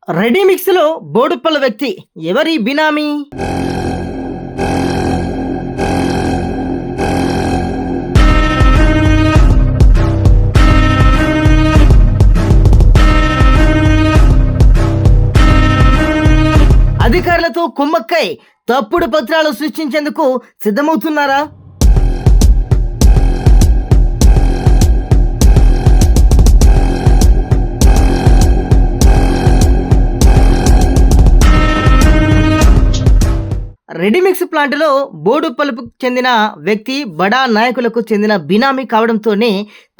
రెడీమిక్స్లో బోడుప్పల వ్యక్తి ఎవరి బినామీ? అధికారులతో కుమ్మక్కై తప్పుడు పత్రాలు సృష్టించేందుకు సిద్ధమవుతున్నారా? రెడీమిక్స్ ప్లాంట్లో బోడుప్పలకు చెందిన వ్యక్తి బడా నాయకులకు చెందిన బినామీ కావడంతోనే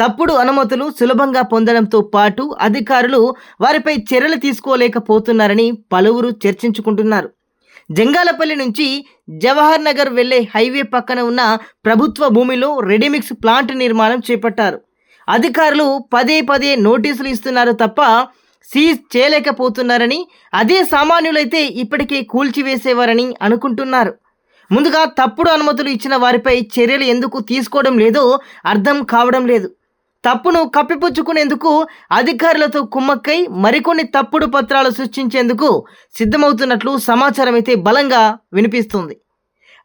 తప్పుడు అనుమతులు సులభంగా పొందడంతో పాటు అధికారులు వారిపై చర్యలు తీసుకోలేకపోతున్నారని పలువురు చర్చించుకుంటున్నారు. జంగాలపల్లి నుంచి జవహర్ నగర్ వెళ్లే హైవే పక్కన ఉన్న ప్రభుత్వ భూమిలో రెడీమిక్స్ ప్లాంట్ నిర్మాణం చేపట్టారు. అధికారులు పదే పదే నోటీసులు ఇస్తున్నారు తప్ప సీజ్ చేయలేకపోతున్నారని, అదే సామాన్యులైతే ఇప్పటికే కూల్చివేసేవారని అనుకుంటున్నారు. ముందుగా తప్పుడు అనుమతులు ఇచ్చిన వారిపై చర్యలు ఎందుకు తీసుకోవడం లేదో అర్థం కావడం లేదు. తప్పును కప్పిపుచ్చుకునేందుకు అధికారులతో కుమ్మక్కై మరికొన్ని తప్పుడు పత్రాలు సృష్టించేందుకు సిద్ధమవుతున్నట్లు సమాచారం అయితే బలంగా వినిపిస్తుంది.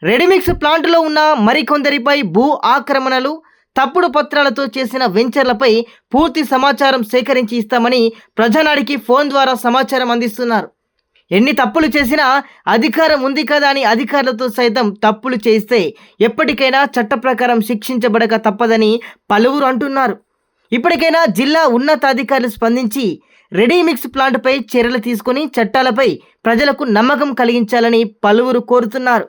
రెడీమిక్స్ ప్లాంట్లో ఉన్న మరికొందరిపై భూ ఆక్రమణలు, తప్పుడు పత్రాలతో చేసిన వెంచర్లపై పూర్తి సమాచారం సేకరించి ఇస్తామని ప్రజానాడికి ఫోన్ ద్వారా సమాచారం అందిస్తున్నారు. ఎన్ని తప్పులు చేసినా అధికారం ఉంది కదా అని అధికారులతో సైతం తప్పులు చేస్తే ఎప్పటికైనా చట్ట ప్రకారం శిక్షించబడక తప్పదని పలువురు అంటున్నారు. ఇప్పటికైనా జిల్లా ఉన్నతాధికారులు స్పందించి రెడీమిక్స్ ప్లాంట్పై చర్యలు తీసుకుని చట్టాలపై ప్రజలకు నమ్మకం కలిగించాలని పలువురు కోరుతున్నారు.